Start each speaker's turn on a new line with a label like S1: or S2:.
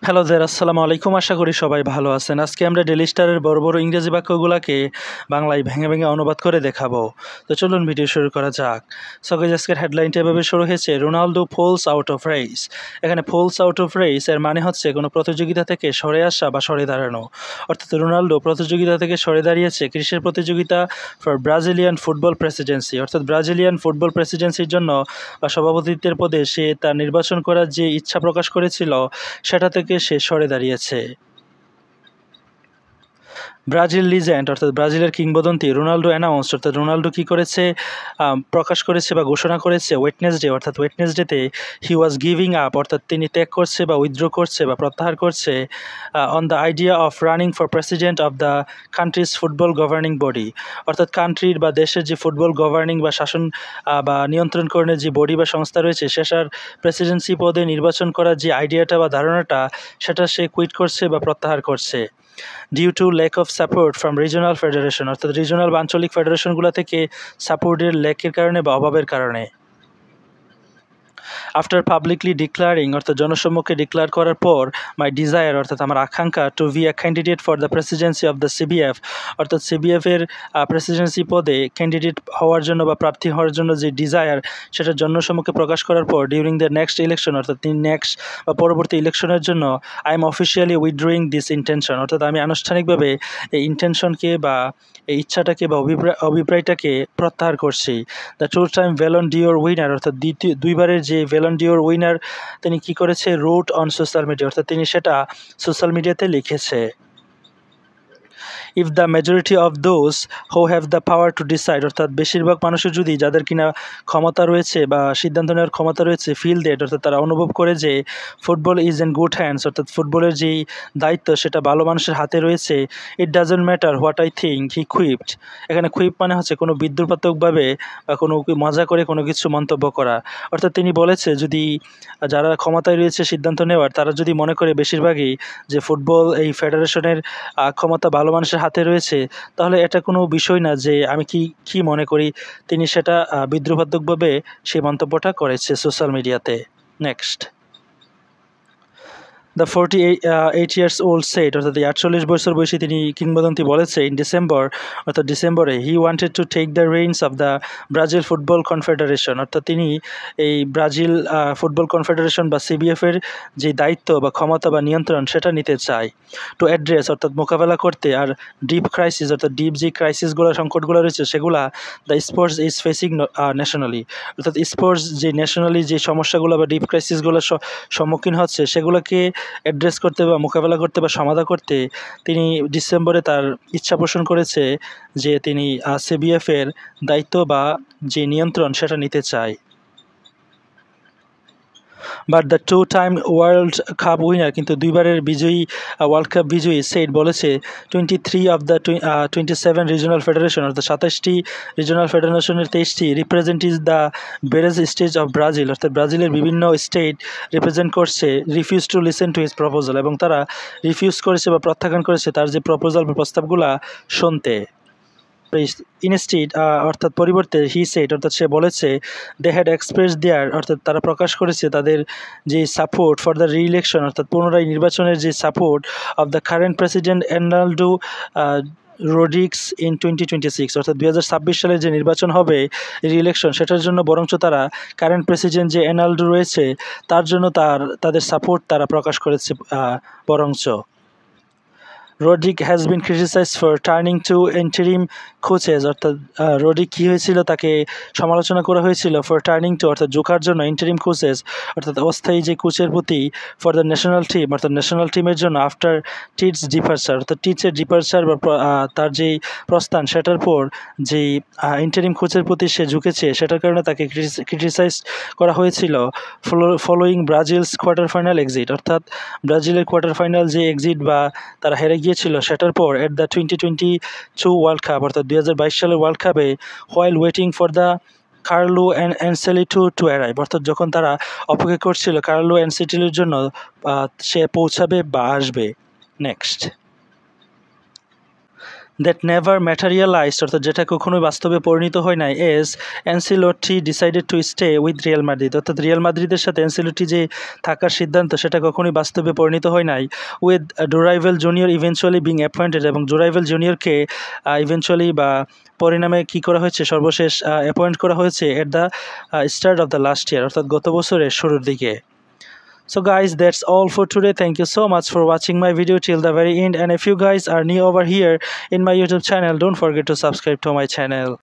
S1: Hello দেয়ার আসসালামু আলাইকুম। আশা করি সবাই ভালো আছেন। আজকে আমরা ডেইলি স্টারের বড় বড় ইংরেজি বাক্যগুলোকে বাংলায় ভেঙে ভেঙে অনুবাদ করে দেখাবো। তো চলুন ভিডিও শুরু করা যাক। সো গাইস, আজকের হেডলাইনটা এভাবে শুরু হয়েছে, Ronaldo falls out of race. এখানে ফলস আউট অফ রেস এর মানে হচ্ছে কোনো প্রতিযোগিতা থেকে সরে আসা বা সরে দাঁড়ানো। অর্থাৎ রোনাল্ডো প্রতিযোগিতা থেকে সরে দাঁড়িয়েছে কিসের প্রতিযোগিতা? For Brazilian football Presidency. অর্থাৎ ব্রাজিলিয়ান ফুটবল প্রেসিডেন্সির জন্য বা সভাপতিত্বের পদে সে তার নির্বাচন করার যে ইচ্ছা প্রকাশ করেছিল সেটা থেকে সে সরে দাঁড়িয়েছে। ব্রাজিল লিজেন্ড অর্থাৎ ব্রাজিলের কিংবদন্তি রোনাল্ডো অ্যানাউন্সড অর্থাৎ রোনাল্ডো কী করেছে, প্রকাশ করেছে বা ঘোষণা করেছে ওয়েডনেসডে অর্থাৎ ওয়েডনেসডেতে হি ওয়াজ গিভিং আপ অর্থাৎ তিনি ত্যাগ করছে বা উইথড্র করছে বা প্রত্যাহার করছে on the idea of running for president of the countries football governing body. অর্থাৎ কান্ট্রির বা দেশের যে ফুটবল গভর্নিং বা শাসন বা নিয়ন্ত্রণকরণের যে বডি বা সংস্থা রয়েছে সেটার প্রেসিডেন্সি পদে নির্বাচন করার যে আইডিয়াটা বা ধারণাটা সেটা সে কুইট করছে বা প্রত্যাহার করছে। Due to lack of support from regional federation অর্থাৎ রিজনাল বা আঞ্চলিক ফেডারেশনগুলো থেকে সাপোর্টের ল্যাকের কারণে বা অভাবের কারণে। আফটার পাবলিকলি ডিক্লারিং অর্থাৎ জনসম্মুখে ডিক্লার করার পর মাই ডিজায়ার অর্থাৎ আমার আকাঙ্ক্ষা to be a candidate for the presidency of the CBF অর্থাৎ সিবিএফের প্রেসিডেন্সি পদে ক্যান্ডিডেট হওয়ার জন্য বা প্রার্থী হওয়ার জন্য যে ডিজায়ার সেটা জনসম্মুখে প্রকাশ করার পর ডিউরিং দ্য নেক্সট ইলেকশন অর্থাৎ নেক্সট বা পরবর্তী ইলেকশনের জন্য I am officially withdrawing this intention অর্থাৎ আমি আনুষ্ঠানিকভাবে এই ইন্টেনশনকে বা এই ইচ্ছাটাকে বা অভিপ্রায়টাকে প্রত্যাহার করছি। দ্য টু টাইম ভ্যালন ডিওর উইনার অর্থাৎ দুইবারের যে ভ্যালন ডিওর উইনার তিনি কি করেছে, রোট অন সোশ্যাল মিডিয়া অর্থাৎ তিনি সেটা সোশ্যাল মিডিয়াতে লিখেছে। If the majority of those who have the power to decide অর্থাৎ বেশিরভাগ মানুষের যদি যাদের কিনা ক্ষমতা রয়েছে বা সিদ্ধান্ত নেওয়ার ক্ষমতা রয়েছে ফিল দ্যাট অর্থাৎ তারা অনুভব করে যে football is in good hands অর্থাৎ ফুটবলের যেই দায়িত্ব সেটা ভালো মানুষের হাতে রয়েছে, it doesn't matter what I think he quipped. এখানে কুইপ মানে হচ্ছে কোনো বিদ্রুপাত্মকভাবে বা কোনো মজা করে কোনো কিছু মন্তব্য করা। অর্থাৎ তিনি বলেছে যদি যারা ক্ষমতায় রয়েছে সিদ্ধান্ত নেওয়ার তারা যদি মনে করে বেশিরভাগই যে ফুটবল এই ফেডারেশনের ক্ষমতা ভালো মানুষের হাতে রয়েছে তাহলে এটা কোনো বিষয় না যে আমি কি মনে করি। তিনি সেটা বিদ্রুপাত্মকভাবে সেই মন্তব্যটা করেছে সোশ্যাল মিডিয়াতে। Next, the 48 years old set অর্থাৎ 48 বছর বয়সী তিনি কিংবদন্তি বলেছে ইন ডিসেম্বর অর্থাৎ ডিসেম্বরে he wanted to take the reins of the Brazil football confederation অর্থাৎ তিনি এই ব্রাজিল ফুটবল কনফেডারেশন বা সিবিএফের যে দায়িত্ব বা ক্ষমতা বা নিয়ন্ত্রণ সেটা নিতে চায়। টু অ্যাড্রেস অর্থাৎ মোকাবেলা করতে আর ডিপ ক্রাইসিস অর্থাৎ ডিপ যে ক্রাইসিসগুলো সংকটগুলো রয়েছে সেগুলা the sports is facing nationally অর্থাৎ স্পোর্টস যে ন্যাশনালি যে সমস্যাগুলো বা ডিপ ক্রাইসিসগুলোর সম্মুখীন হচ্ছে সেগুলোকে অ্যাড্রেস করতে বা মোকাবেলা করতে বা সমাধা করতে তিনি ডিসেম্বরে তার ইচ্ছা পোষণ করেছে যে তিনি সিবিএফের দায়িত্ব বা যে নিয়ন্ত্রণ সেটা নিতে চায়। But the to time world cup winner কিন্তু দুইবারের বিজয়ী ওয়ার্ল্ড কাপ বিজয়ী সেট বলেছে 23 অফ দ্য 27 রিজনাল ফেডারেশন অর্থাৎ 27টি রিজনাল ফেডারেশনের 23টি representative the various states of Brazil অর্থাৎ ব্রাজিলের বিভিন্ন স্টেট রিপ্রেজেন্ট করছে refuse to listen to his proposal এবং তারা রিফিউজ করেছে বা প্রত্যাখ্যান করেছে তার যে প্রপোজাল বা প্রস্তাবগুলা শুনতে। ইনস্টিড অর্থাৎ পরিবর্তে হি সেট অর্থাৎ সে বলেছে দে হ্যাড এক্সপ্রেস দেয়ার অর্থাৎ তারা প্রকাশ করেছে তাদের যে সাপোর্ট ফর দ্য রিইলেকশন অর্থাৎ পুনরায় নির্বাচনের যে support of the current president Ednaldo Rodrigues in 2026 অর্থাৎ 2026 সালে যে নির্বাচন হবে রিইলেকশন সেটার জন্য বরঞ্চ তারা কারেন্ট প্রেসিডেন্ট যে এনাল্ডো রয়েছে তার জন্য তাদের সাপোর্ট তারা প্রকাশ করেছে বরঞ্চ। Rodrigues has been criticised for turning to interim coaches অর্থাৎ রোড্রিগ কী হয়েছিল তাকে সমালোচনা করা হয়েছিল ফর টার্নিং টু অর্থাৎ জোকার জন্য ইন্টারিম কোচেস অর্থাৎ অস্থায়ী যে কোচের প্রতি ফর দ্য ন্যাশনাল টিম অর্থাৎ ন্যাশনাল টিমের জন্য আফটার টিটস ডিপারচার অর্থাৎ টিচের ডিপারচার বা তার যেই প্রস্থান সেটার পর যেই ইন্টারিম কোচের প্রতি সে ঝুঁকেছে সেটার কারণে তাকে ক্রিটিসাইজ করা হয়েছিল ফলোয়িং ব্রাজিলস কোয়ার্টার ফাইনাল এক্সিট অর্থাৎ ব্রাজিলের কোয়ার্টার ফাইনাল যে এক্সিট বা তারা হেরে গিয়েছিল সেটার পর এট দ্য 2022 ওয়ার্ল্ড কাপ অর্থাৎ 2022 সালের ওয়ার্ল্ড কাপে while waiting for the Carlo Ancelotti to arrive অর্থাৎ যখন তারা অপেক্ষা করছিল কার্লো অ্যানসেলিটোর জন্য সে পৌঁছাবে বা আসবে। নেক্সট, দ্যাট নেভার ম্যাটেরিয়ালাইজড অর্থাৎ যেটা কখনোই বাস্তবে পরিণত হয় নাই as Ancelotti decided to stay with Real Madrid, অর্থাৎ রিয়াল মাদ্রিদের সাথে অ্যানসেলোটি যে থাকার সিদ্ধান্ত সেটা কখনোই বাস্তবে পরিণত হয় নাই। With Dorival Junior eventually being appointed, এবং ডোরাইভেল জুনিয়রকে ইভেনচুয়ালি বা পরিণামে কী করা হয়েছে, সর্বশেষ অ্যাপয়েন্ট করা হয়েছে at the start of the last year, অর্থাৎ গত বছরের শুরুর দিকে। So guys, that's all for today. Thank you so much for watching my video till the very end, and if you guys are new over here in my YouTube channel, don't forget to subscribe to my channel.